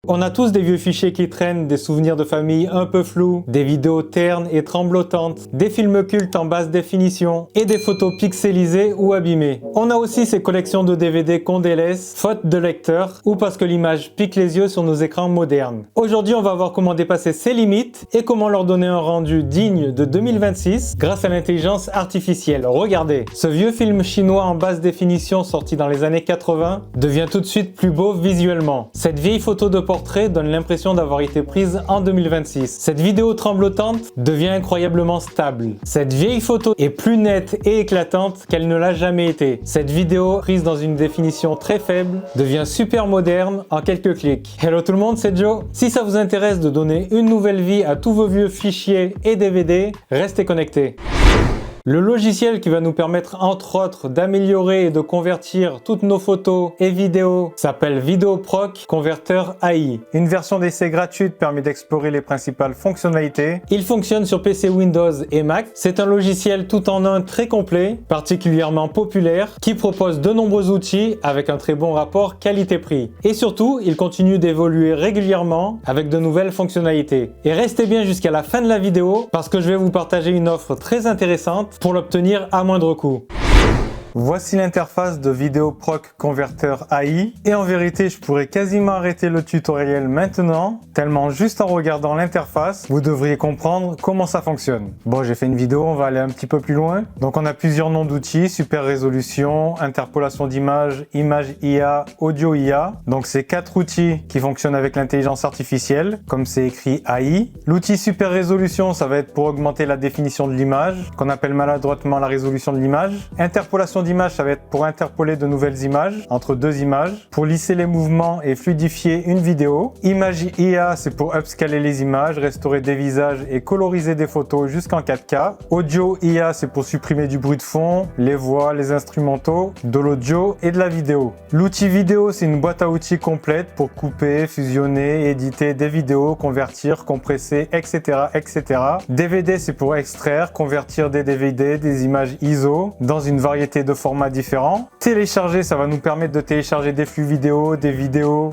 On a tous des vieux fichiers qui traînent, des souvenirs de famille un peu flous, des vidéos ternes et tremblotantes, des films cultes en basse définition et des photos pixelisées ou abîmées. On a aussi ces collections de DVD qu'on délaisse, faute de lecteur ou parce que l'image pique les yeux sur nos écrans modernes. Aujourd'hui, on va voir comment dépasser ces limites et comment leur donner un rendu digne de 2026 grâce à l'intelligence artificielle. Regardez, ce vieux film chinois en basse définition sorti dans les années 80 devient tout de suite plus beau visuellement. Cette vieille photo de portrait donne l'impression d'avoir été prise en 2026. Cette vidéo tremblotante devient incroyablement stable. Cette vieille photo est plus nette et éclatante qu'elle ne l'a jamais été. Cette vidéo prise dans une définition très faible devient super moderne en quelques clics. Hello tout le monde, c'est Joe. Si ça vous intéresse de donner une nouvelle vie à tous vos vieux fichiers et DVD, restez connectés. Le logiciel qui va nous permettre entre autres d'améliorer et de convertir toutes nos photos et vidéos s'appelle VideoProc Converter AI. Une version d'essai gratuite permet d'explorer les principales fonctionnalités. Il fonctionne sur PC Windows et Mac. C'est un logiciel tout en un très complet, particulièrement populaire, qui propose de nombreux outils avec un très bon rapport qualité-prix. Et surtout, il continue d'évoluer régulièrement avec de nouvelles fonctionnalités. Et restez bien jusqu'à la fin de la vidéo parce que je vais vous partager une offre très intéressante pour l'obtenir à moindre coût. Voici l'interface de VideoProc Converter AI et en vérité je pourrais quasiment arrêter le tutoriel maintenant tellement juste en regardant l'interface vous devriez comprendre comment ça fonctionne. Bon, j'ai fait une vidéo, on va aller un petit peu plus loin. Donc on a plusieurs noms d'outils: super résolution, interpolation d'image, image IA, audio IA. Donc c'est 4 outils qui fonctionnent avec l'intelligence artificielle comme c'est écrit AI. L'outil super résolution, ça va être pour augmenter la définition de l'image qu'on appelle maladroitement la résolution de l'image. Interpolation d'image, ça va être pour interpoler de nouvelles images entre deux images, pour lisser les mouvements et fluidifier une vidéo. Image IA, c'est pour upscaler les images, restaurer des visages et coloriser des photos jusqu'en 4K. Audio IA, c'est pour supprimer du bruit de fond, les voix, les instrumentaux, de l'audio et de la vidéo. L'outil vidéo, c'est une boîte à outils complète pour couper, fusionner, éditer des vidéos, convertir, compresser, etc. etc. DVD, c'est pour extraire, convertir des DVD, des images ISO dans une variété de formats différents. Télécharger, ça va nous permettre de télécharger des flux vidéo,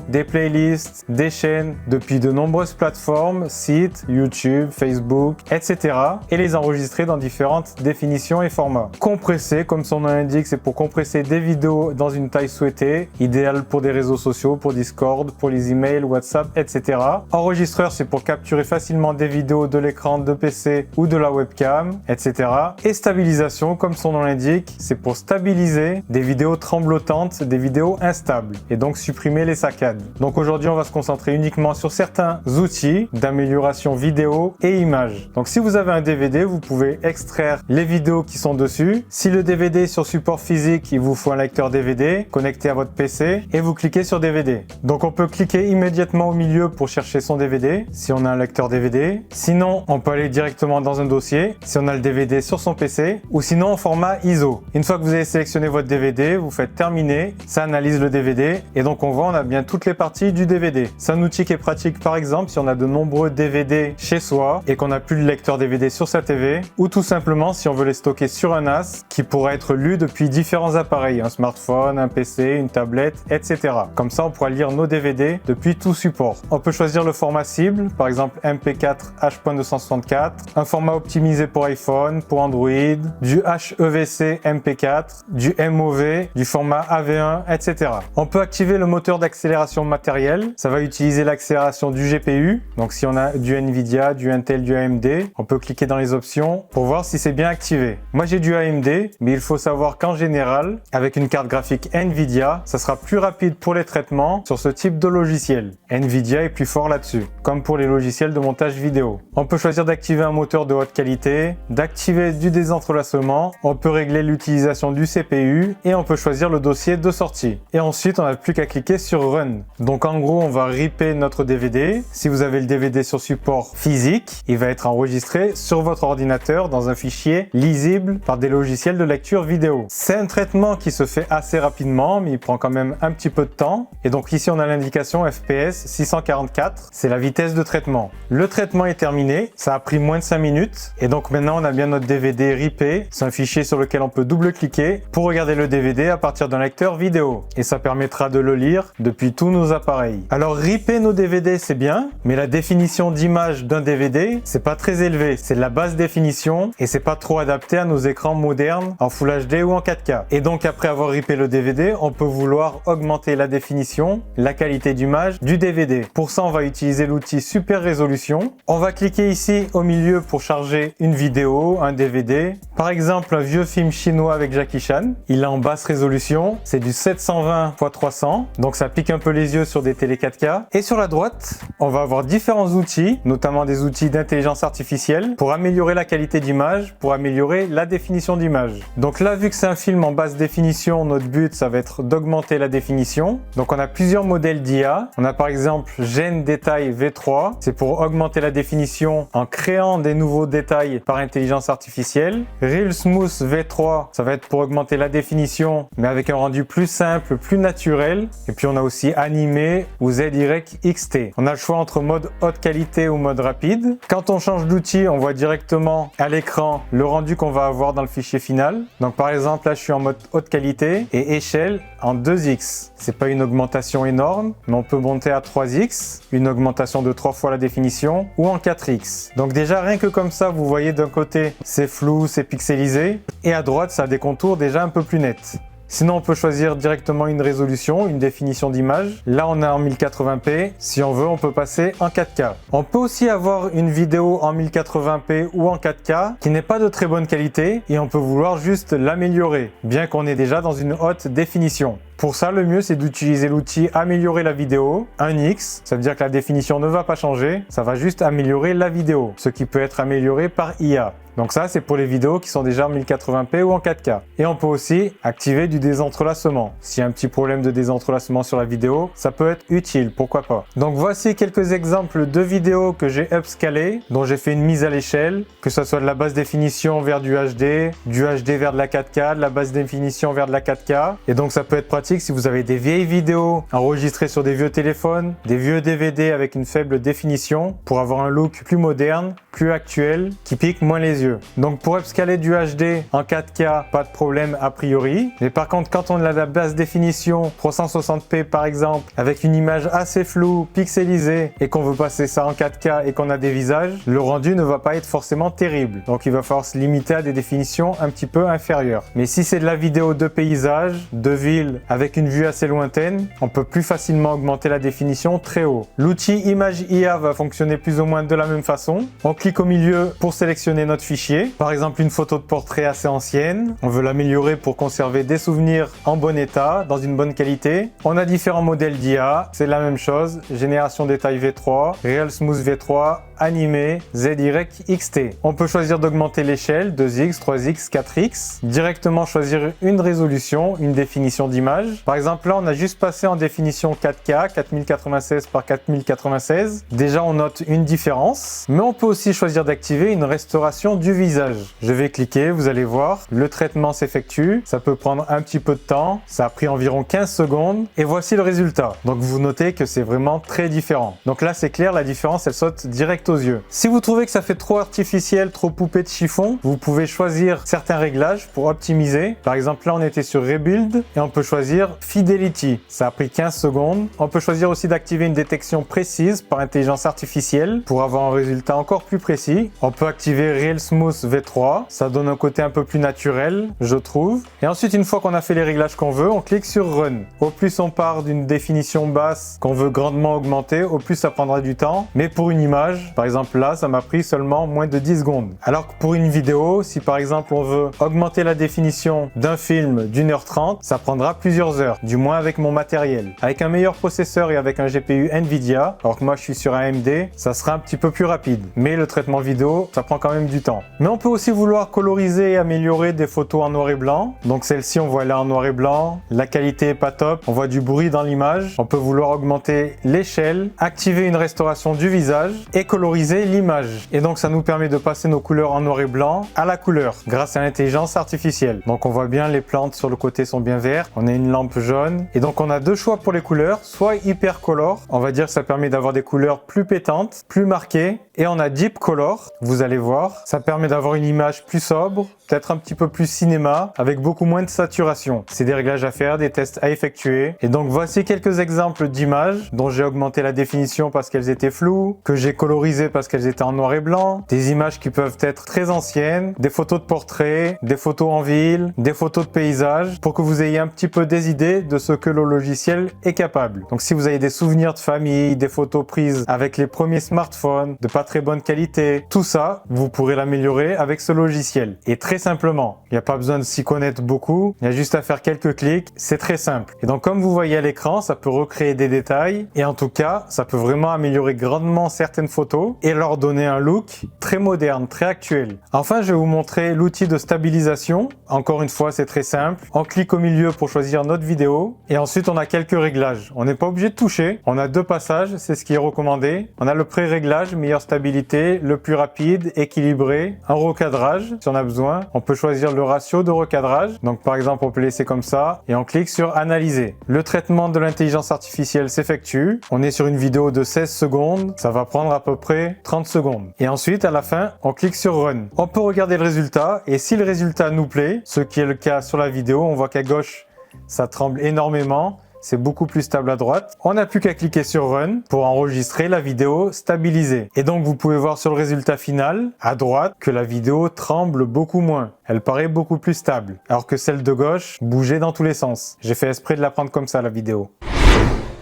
des playlists, des chaînes depuis de nombreuses plateformes, sites, YouTube, Facebook, etc. et les enregistrer dans différentes définitions et formats. Compresser, comme son nom l'indique, c'est pour compresser des vidéos dans une taille souhaitée, idéale pour des réseaux sociaux, pour Discord, pour les emails, WhatsApp, etc. Enregistreur, c'est pour capturer facilement des vidéos de l'écran de PC ou de la webcam, etc. Et stabilisation, comme son nom l'indique, c'est pour stabiliser des vidéos tremblotantes, des vidéos instables et donc supprimer les saccades. Donc aujourd'hui, on va se concentrer uniquement sur certains outils d'amélioration vidéo et images. Donc si vous avez un DVD, vous pouvez extraire les vidéos qui sont dessus. Si le DVD est sur support physique, il vous faut un lecteur DVD connecté à votre PC et vous cliquez sur DVD. Donc on peut cliquer immédiatement au milieu pour chercher son DVD si on a un lecteur DVD. Sinon, on peut aller directement dans un dossier si on a le DVD sur son PC ou sinon en format ISO. Une fois que vous avez sélectionné votre DVD, vous faites terminer, ça analyse le DVD et donc on voit on a bien toutes les parties du DVD. C'est un outil qui est pratique par exemple si on a de nombreux DVD chez soi et qu'on n'a plus de lecteur DVD sur sa TV ou tout simplement si on veut les stocker sur un NAS qui pourra être lu depuis différents appareils, un smartphone, un PC, une tablette, etc. Comme ça on pourra lire nos DVD depuis tout support. On peut choisir le format cible, par exemple MP4 H.264, un format optimisé pour iPhone, pour Android, du HEVC MP4, du MOV, du format AV1, etc. On peut activer le moteur d'accélération matérielle. Ça va utiliser l'accélération du GPU. Donc si on a du Nvidia, du Intel, du AMD, on peut cliquer dans les options pour voir si c'est bien activé. Moi j'ai du AMD, mais il faut savoir qu'en général, avec une carte graphique Nvidia, ça sera plus rapide pour les traitements sur ce type de logiciel. Nvidia est plus fort là-dessus, comme pour les logiciels de montage vidéo. On peut choisir d'activer un moteur de haute qualité, d'activer du désentrelacement, on peut régler l'utilisation du CPU et on peut choisir le dossier de sortie. Et ensuite, on n'a plus qu'à cliquer sur Run. Donc en gros, on va ripper notre DVD. Si vous avez le DVD sur support physique, il va être enregistré sur votre ordinateur dans un fichier lisible par des logiciels de lecture vidéo. C'est un traitement qui se fait assez rapidement, mais il prend quand même un petit peu de temps. Et donc ici, on a l'indication FPS 644. C'est la vitesse de traitement. Le traitement est terminé. Ça a pris moins de 5 minutes. Et donc maintenant, on a bien notre DVD rippé. C'est un fichier sur lequel on peut double-cliquer cliquer pour regarder le DVD à partir d'un lecteur vidéo. Et ça permettra de le lire depuis tous nos appareils. Alors ripper nos DVD c'est bien, mais la définition d'image d'un DVD c'est pas très élevé. C'est de la basse définition et c'est pas trop adapté à nos écrans modernes en Full HD ou en 4K. Et donc après avoir rippé le DVD, on peut vouloir augmenter la définition, la qualité d'image du DVD. Pour ça on va utiliser l'outil Super Résolution. On va cliquer ici au milieu pour charger une vidéo, un DVD. Par exemple un vieux film chinois avec Jackie Chan. Il est en basse résolution, c'est du 720 x 300, donc ça pique un peu les yeux sur des télé 4K. Et sur la droite, on va avoir différents outils, notamment des outils d'intelligence artificielle pour améliorer la qualité d'image, pour améliorer la définition d'image. Donc là, vu que c'est un film en basse définition, notre but ça va être d'augmenter la définition. Donc on a plusieurs modèles d'IA. On a par exemple Gen Détail V3, c'est pour augmenter la définition en créant des nouveaux détails par intelligence artificielle. Real Smooth V3, ça va être pour augmenter la définition, mais avec un rendu plus simple, plus naturel. Et puis on a aussi Animé ou ZYXT. On a le choix entre mode haute qualité ou mode rapide. Quand on change d'outil, on voit directement à l'écran le rendu qu'on va avoir dans le fichier final. Donc par exemple, là je suis en mode haute qualité et échelle en 2x. C'est pas une augmentation énorme, mais on peut monter à 3x, une augmentation de 3 fois la définition, ou en 4x. Donc déjà rien que comme ça, vous voyez d'un côté c'est flou, c'est pixelisé, et à droite ça a des contours déjà un peu plus nets. Sinon, on peut choisir directement une résolution, une définition d'image. Là, on est en 1080p. Si on veut, on peut passer en 4K. On peut aussi avoir une vidéo en 1080p ou en 4K qui n'est pas de très bonne qualité et on peut vouloir juste l'améliorer, bien qu'on est déjà dans une haute définition. Pour ça, le mieux, c'est d'utiliser l'outil Améliorer la vidéo, 1x. Ça veut dire que la définition ne va pas changer, ça va juste améliorer la vidéo, ce qui peut être amélioré par IA. Donc ça, c'est pour les vidéos qui sont déjà en 1080p ou en 4K. Et on peut aussi activer du désentrelacement. S'il y a un petit problème de désentrelacement sur la vidéo, ça peut être utile, pourquoi pas. Donc voici quelques exemples de vidéos que j'ai upscalées, dont j'ai fait une mise à l'échelle, que ce soit de la basse définition vers du HD vers de la 4K, de la basse définition vers de la 4K. Et donc ça peut être pratique si vous avez des vieilles vidéos enregistrées sur des vieux téléphones, des vieux DVD avec une faible définition, pour avoir un look plus moderne, plus actuel, qui pique moins les yeux. Donc pour upscaler du HD en 4K, pas de problème a priori. Mais par contre, quand on a la basse définition 360p par exemple, avec une image assez floue, pixelisée, et qu'on veut passer ça en 4K et qu'on a des visages, le rendu ne va pas être forcément terrible. Donc il va falloir se limiter à des définitions un petit peu inférieures. Mais si c'est de la vidéo de paysage, de ville, avec une vue assez lointaine, on peut plus facilement augmenter la définition très haut. L'outil Image IA va fonctionner plus ou moins de la même façon. On clique au milieu pour sélectionner notre fichier. Par exemple, une photo de portrait assez ancienne. On veut l'améliorer pour conserver des souvenirs en bon état, dans une bonne qualité. On a différents modèles d'IA. C'est la même chose. Génération détail V3, Real Smooth V3, Animé, ZYXT. On peut choisir d'augmenter l'échelle, 2x, 3x, 4x. Directement choisir une résolution, une définition d'image. Par exemple, là, on a juste passé en définition 4K, 4096 par 4096. Déjà, on note une différence. Mais on peut aussi choisir d'activer une restauration du visage. Je vais cliquer, vous allez voir, le traitement s'effectue. Ça peut prendre un petit peu de temps. Ça a pris environ 15 secondes. Et voici le résultat. Donc, vous notez que c'est vraiment très différent. Donc là, c'est clair, la différence, elle saute direct aux yeux. Si vous trouvez que ça fait trop artificiel, trop poupée de chiffon, vous pouvez choisir certains réglages pour optimiser. Par exemple, là, on était sur Rebuild et on peut choisir Fidelity. Ça a pris 15 secondes. On peut choisir aussi d'activer une détection précise par intelligence artificielle pour avoir un résultat encore plus précis. On peut activer Real Smooth V3. Ça donne un côté un peu plus naturel, je trouve. Et ensuite, une fois qu'on a fait les réglages qu'on veut, on clique sur Run. Au plus on part d'une définition basse qu'on veut grandement augmenter, au plus ça prendra du temps. Mais pour une image, par exemple là, ça m'a pris seulement moins de 10 secondes. Alors que pour une vidéo, si par exemple on veut augmenter la définition d'un film d'1h30, ça prendra plusieurs heures, du moins avec mon matériel. Avec un meilleur processeur et avec un GPU Nvidia, alors que moi je suis sur AMD, ça sera un petit peu plus rapide. Mais le traitement vidéo, ça prend quand même du temps. Mais on peut aussi vouloir coloriser et améliorer des photos en noir et blanc. Donc celle-ci, on voit là en noir et blanc, la qualité est pas top, on voit du bruit dans l'image. On peut vouloir augmenter l'échelle, activer une restauration du visage et coloriser coloriser l'image. Et donc ça nous permet de passer nos couleurs en noir et blanc à la couleur grâce à l'intelligence artificielle. Donc on voit bien les plantes sur le côté sont bien vertes, on a une lampe jaune et donc on a deux choix pour les couleurs, soit hyper color, on va dire que ça permet d'avoir des couleurs plus pétantes, plus marquées, et on a deep color, vous allez voir, ça permet d'avoir une image plus sobre, peut-être un petit peu plus cinéma, avec beaucoup moins de saturation. C'est des réglages à faire, des tests à effectuer. Et donc voici quelques exemples d'images dont j'ai augmenté la définition parce qu'elles étaient floues, que j'ai colorisé parce qu'elles étaient en noir et blanc, des images qui peuvent être très anciennes, des photos de portraits, des photos en ville, des photos de paysages, pour que vous ayez un petit peu des idées de ce que le logiciel est capable. Donc si vous avez des souvenirs de famille, des photos prises avec les premiers smartphones, de pas très bonne qualité, tout ça, vous pourrez l'améliorer avec ce logiciel. Et très simplement, il n'y a pas besoin de s'y connaître beaucoup, il y a juste à faire quelques clics, c'est très simple. Et donc comme vous voyez à l'écran, ça peut recréer des détails et en tout cas, ça peut vraiment améliorer grandement certaines photos et leur donner un look très moderne, très actuel. Enfin, je vais vous montrer l'outil de stabilisation. Encore une fois, c'est très simple. On clique au milieu pour choisir notre vidéo et ensuite on a quelques réglages. On n'est pas obligé de toucher, on a deux passages, c'est ce qui est recommandé. On a le pré-réglage, meilleure stabilité, le plus rapide, équilibré, un recadrage si on a besoin. On peut choisir le ratio de recadrage. Donc par exemple, on peut laisser comme ça et on clique sur analyser. Le traitement de l'intelligence artificielle s'effectue. On est sur une vidéo de 16 secondes. Ça va prendre à peu près 30 secondes. Et ensuite, à la fin, on clique sur Run. On peut regarder le résultat et si le résultat nous plaît, ce qui est le cas sur la vidéo, on voit qu'à gauche, ça tremble énormément. C'est beaucoup plus stable à droite. On n'a plus qu'à cliquer sur Run pour enregistrer la vidéo stabilisée. Et donc vous pouvez voir sur le résultat final, à droite, que la vidéo tremble beaucoup moins. Elle paraît beaucoup plus stable. Alors que celle de gauche bougeait dans tous les sens. J'ai fait exprès de la prendre comme ça la vidéo.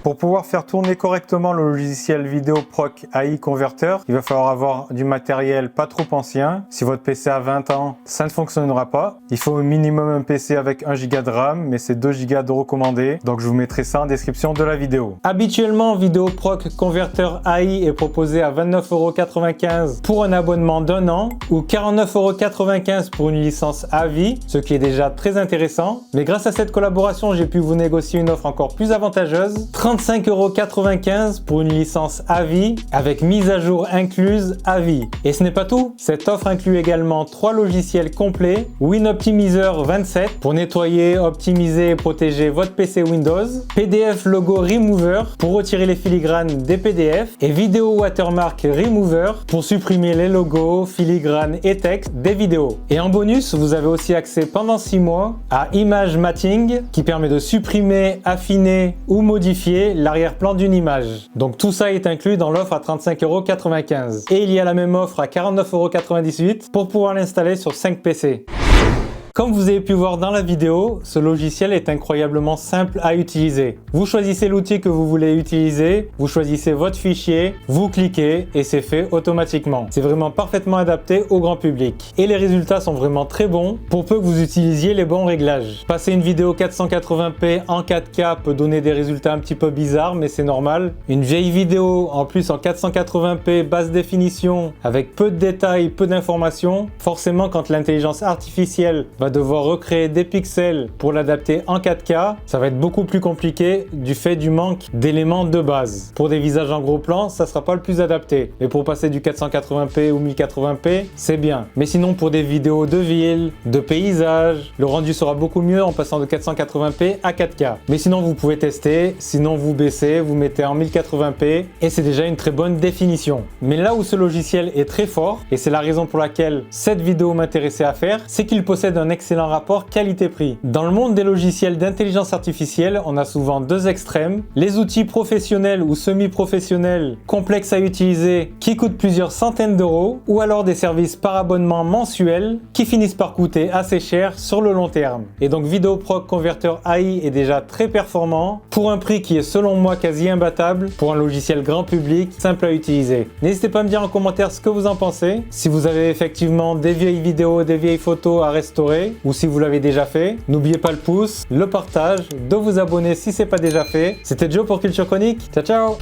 Pour pouvoir faire tourner correctement le logiciel Videoproc AI Converter, il va falloir avoir du matériel pas trop ancien. Si votre PC a 20 ans, ça ne fonctionnera pas. Il faut au minimum un PC avec 1 Go de RAM, mais c'est 2 Go de recommandé. Donc je vous mettrai ça en description de la vidéo. Habituellement, Videoproc Converter AI est proposé à 29,95 € pour un abonnement d'1 an ou 49,95 € pour une licence à vie, ce qui est déjà très intéressant. Mais grâce à cette collaboration, j'ai pu vous négocier une offre encore plus avantageuse. 35,95 € pour une licence à vie avec mise à jour incluse à vie. Et ce n'est pas tout, cette offre inclut également 3 logiciels complets, WinOptimizer 27 pour nettoyer, optimiser et protéger votre PC Windows, PDF Logo Remover pour retirer les filigranes des PDF et Video Watermark Remover pour supprimer les logos, filigranes et textes des vidéos. Et en bonus, vous avez aussi accès pendant 6 mois à Image Matting qui permet de supprimer, affiner ou modifier l'arrière-plan d'une image. Donc tout ça est inclus dans l'offre à 35,95 €. Et il y a la même offre à 49,98 € pour pouvoir l'installer sur 5 PC. Comme vous avez pu voir dans la vidéo, ce logiciel est incroyablement simple à utiliser. Vous choisissez l'outil que vous voulez utiliser, vous choisissez votre fichier, vous cliquez et c'est fait automatiquement. C'est vraiment parfaitement adapté au grand public. Et les résultats sont vraiment très bons pour peu que vous utilisiez les bons réglages. Passer une vidéo 480p en 4K peut donner des résultats un petit peu bizarres, mais c'est normal. Une vieille vidéo en plus en 480p basse définition avec peu de détails, peu d'informations, forcément quand l'intelligence artificielle va devoir recréer des pixels pour l'adapter en 4K, ça va être beaucoup plus compliqué du fait du manque d'éléments de base. Pour des visages en gros plan, ça sera pas le plus adapté. Mais pour passer du 480p ou 1080p, c'est bien. Mais sinon pour des vidéos de ville, de paysages, le rendu sera beaucoup mieux en passant de 480p à 4K. Mais sinon vous pouvez tester, sinon vous baissez, vous mettez en 1080p et c'est déjà une très bonne définition. Mais là où ce logiciel est très fort, et c'est la raison pour laquelle cette vidéo m'intéressait à faire, c'est qu'il possède un excellent rapport qualité-prix. Dans le monde des logiciels d'intelligence artificielle, on a souvent deux extrêmes. Les outils professionnels ou semi-professionnels complexes à utiliser qui coûtent plusieurs centaines d'euros ou alors des services par abonnement mensuel qui finissent par coûter assez cher sur le long terme. Et donc Videoproc Converter AI est déjà très performant pour un prix qui est selon moi quasi imbattable pour un logiciel grand public simple à utiliser. N'hésitez pas à me dire en commentaire ce que vous en pensez, si vous avez effectivement des vieilles vidéos, des vieilles photos à restaurer ou si vous l'avez déjà fait. N'oubliez pas le pouce, le partage, de vous abonner si c'est pas déjà fait. C'était Joe pour Culture Chronique. Ciao ciao.